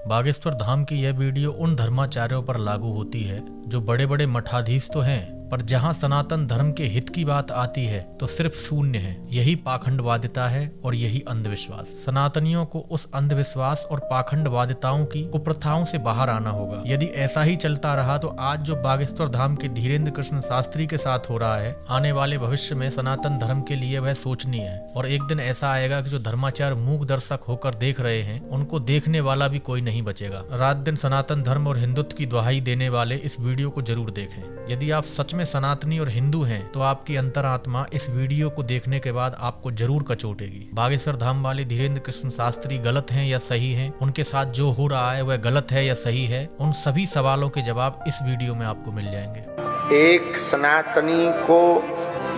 बागेश्वर धाम की यह वीडियो उन धर्माचार्यों पर लागू होती है जो बड़े बड़े मठाधीश तो हैं, पर जहां सनातन धर्म के हित की बात आती है तो सिर्फ शून्य है। यही पाखंडवादिता है और यही अंधविश्वास। सनातनियों को उस अंधविश्वास और पाखंडवादिताओं की कुप्रथाओं से बाहर आना होगा। यदि ऐसा ही चलता रहा तो आज जो बागेश्वर धाम के धीरेन्द्र कृष्ण शास्त्री के साथ हो रहा है, आने वाले भविष्य में सनातन धर्म के लिए वह सोचनीय है। और एक दिन ऐसा आएगा कि जो धर्माचार्य मूक दर्शक होकर देख रहे हैं, उनको देखने वाला भी कोई नहीं बचेगा। रात दिन सनातन धर्म और हिंदुत्व की दुहाई देने वाले इस वीडियो को जरूर देखें। यदि आप सच में सनातनी और हिंदू हैं तो आपकी अंतरात्मा इस वीडियो को देखने के बाद आपको जरूर कचोटेगी। बागेश्वर धाम वाले धीरेन्द्र कृष्ण शास्त्री गलत हैं या सही हैं, उनके साथ जो हो रहा है वह गलत है या सही है, उन सभी सवालों के जवाब इस वीडियो में आपको मिल जाएंगे। एक सनातनी को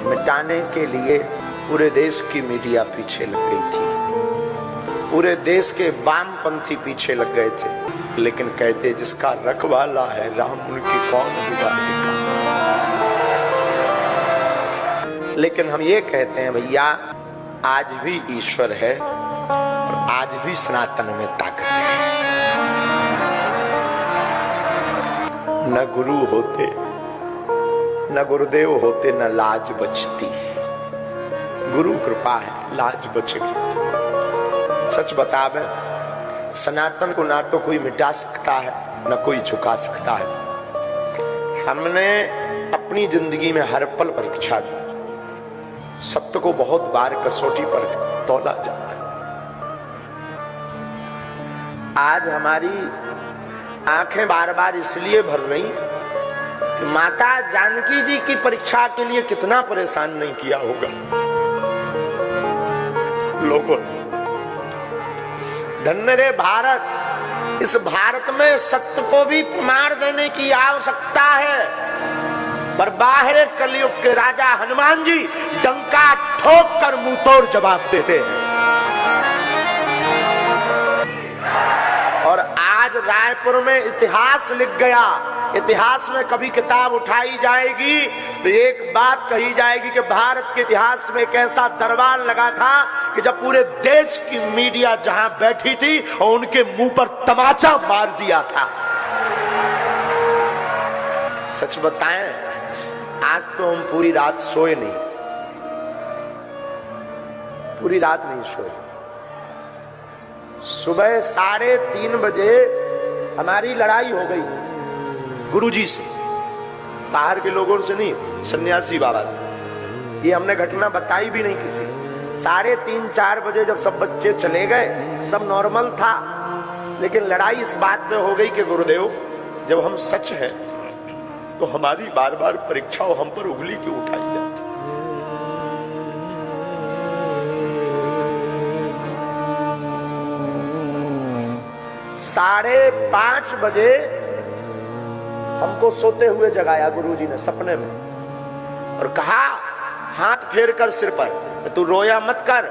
मिटाने के लिए पूरे देश की मीडिया पीछे लग गई थी, पूरे देश के वामपंथी पीछे लग गए थे, लेकिन कहते जिसका रखवाला है राम उनकी कौन बिगाड़ेगा। लेकिन हम ये कहते हैं भैया, आज भी ईश्वर है और आज भी सनातन में ताकत है। न गुरु होते, न गुरुदेव होते, न लाज बचती। गुरु कृपा है, लाज बचेगी। सच बतावे, सनातन को ना तो कोई मिटा सकता है न कोई झुका सकता है। हमने अपनी जिंदगी में हर पल परीक्षा दी, सत्य को बहुत बार कसौटी पर तौला जाता है। आज हमारी आंखें बार बार इसलिए भर रही कि माता जानकी जी की परीक्षा के लिए कितना परेशान नहीं किया होगा लोगों ने। धन्य रे भारत, इस भारत में सत्य को भी मार देने की आवश्यकता है, पर बाहर कलयुग के राजा हनुमान जी डंका ठोक कर मुंह तोड़ जवाब देते हैं। और आज रायपुर में इतिहास लिख गया। इतिहास में कभी किताब उठाई जाएगी तो एक बात कही जाएगी कि भारत के इतिहास में एक ऐसा दरबार लगा था कि जब पूरे देश की मीडिया जहां बैठी थी और उनके मुंह पर तमाचा मार दिया था। सच बताएं, आज तो हम पूरी रात सोए नहीं, पूरी रात नहीं सोए। सुबह 3:30 बजे हमारी लड़ाई हो गई गुरुजी से, बाहर के लोगों से नहीं, सन्यासी बाबा से। ये हमने घटना बताई भी नहीं किसी। 3:30-4 बजे जब सब बच्चे चले गए, सब नॉर्मल था, लेकिन लड़ाई इस बात पे हो गई कि गुरुदेव, जब हम सच हैं तो हमारी बार बार परीक्षा हम पर उंगली क्यों उठाई जाती। 5:30 बजे हमको सोते हुए जगाया गुरुजी ने सपने में और कहा, हाथ फेर कर सिर पर, तू रोया मत कर,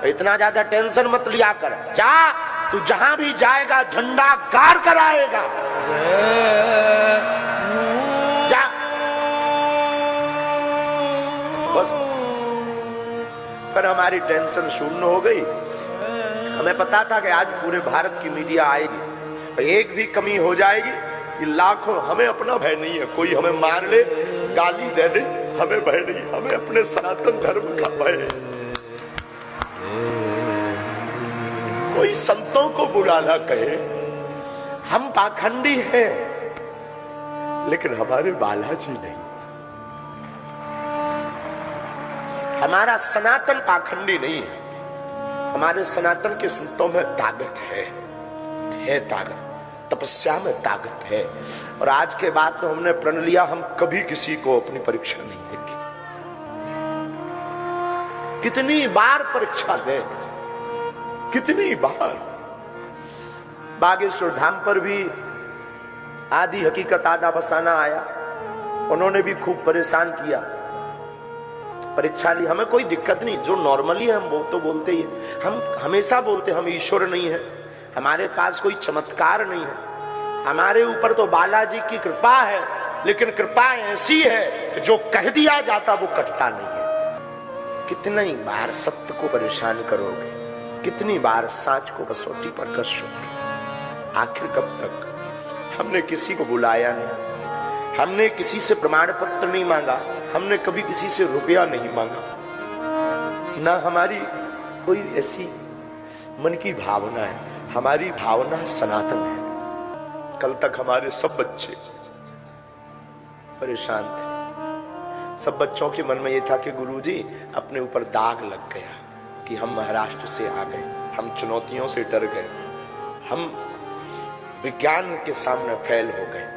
इतना ज्यादा टेंशन मत लिया कर, जा तू जहां भी जाएगा झंडा गाड़ कर आएगा, जा। बस पर हमारी टेंशन शून्य हो गई। हमें पता था कि आज पूरे भारत की मीडिया आएगी, एक भी कमी हो जाएगी कि लाखों। हमें अपना भय नहीं है, कोई हमें मार ले, गाली दे दे, हमें भय नहीं, हमें अपने सनातन धर्म का भय है। कोई संतों को बुरा ना कहे, हम पाखंडी हैं, लेकिन हमारे बालाजी नहीं। हमारा सनातन पाखंडी नहीं है, हमारे सनातन के संतों में ताकत है ताकत, तपस्या में ताकत है। और आज के बाद तो हमने प्रण लिया, हम कभी किसी को अपनी परीक्षा नहीं देंगे। कितनी बार परीक्षा दें, कितनी बार। बागेश्वर धाम पर भी आदि हकीकत आधा बसाना आया, उन्होंने भी खूब परेशान किया, परीक्षा ली। हमें कोई दिक्कत नहीं, जो नॉर्मली है हम वो तो बोलते ही है। हम हमेशा बोलते हम ईश्वर नहीं है, हमारे पास कोई चमत्कार नहीं है, हमारे ऊपर तो बालाजी की कृपा है, लेकिन कृपा ऐसी है कि जो कह दिया जाता वो कटता नहीं है। कितनी बार सत्य को परेशान करोगे, कितनी बार साच को कसौटी पर कसोगे। आखिर कब तक? हमने किसी को बुलाया नहीं, हमने किसी से प्रमाण पत्र नहीं मांगा, हमने कभी किसी से रुपया नहीं मांगा, ना हमारी कोई ऐसी मन की भावना है। हमारी भावना सनातन है। कल तक हमारे सब बच्चे परेशान थे। सब बच्चों के मन में यह था कि गुरुजी अपने ऊपर दाग लग गया कि हम महाराष्ट्र से आ गए, हम चुनौतियों से डर गए, हम विज्ञान के सामने फेल हो गए।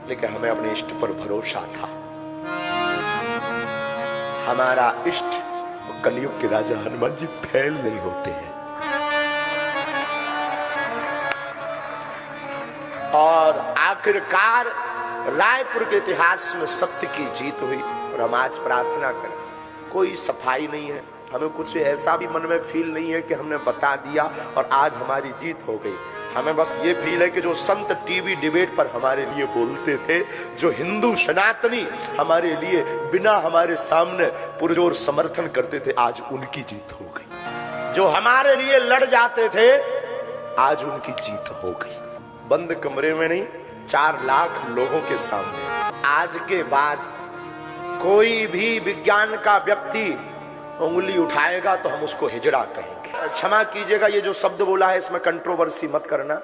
लेकिन हमें अपने इष्ट पर भरोसा था। हमारा इष्ट कलयुग के राजा हनुमान जी फेल नहीं होते हैं। और आखिरकार रायपुर के इतिहास में सत्य की जीत हुई। और हम आज प्रार्थना करें, कोई सफाई नहीं है, हमें कुछ ऐसा भी मन में फील नहीं है कि हमने बता दिया और आज हमारी जीत हो गई। हमें बस ये फील है कि जो संत टीवी डिबेट पर हमारे लिए बोलते थे, जो हिंदू सनातनी हमारे लिए बिना हमारे सामने पुरजोर समर्थन करते थे, आज उनकी जीत हो गई। जो हमारे लिए लड़ जाते थे, आज उनकी जीत हो गई। बंद कमरे में नहीं, 4 लाख लोगों के सामने। आज के बाद कोई भी विज्ञान का व्यक्ति उंगली उठाएगा तो हम उसको हिजड़ा कहेंगे। क्षमा कीजिएगा, ये जो शब्द बोला है इसमें कंट्रोवर्सी मत करना।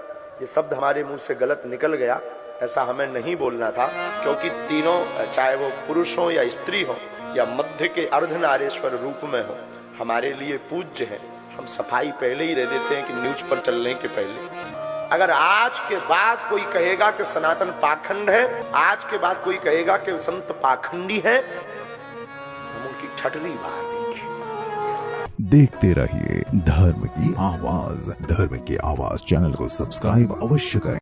ये शब्द हमारे मुंह से गलत निकल गया, ऐसा हमें नहीं बोलना था। क्योंकि तीनों, चाहे वो पुरुष हो या स्त्री हो या मध्य के अर्धनारेश्वर रूप में हो, हमारे लिए पूज्य है। हम सफाई पहले ही दे देते हैं कि न्यूज पर चलने के पहले। अगर आज के बाद कोई कहेगा कि सनातन पाखंड है, आज के बाद कोई कहेगा कि संत पाखंडी है, हम उनकी ठटरी मार देंगे। देखते रहिए धर्म की आवाज। धर्म की आवाज चैनल को सब्सक्राइब अवश्य करें।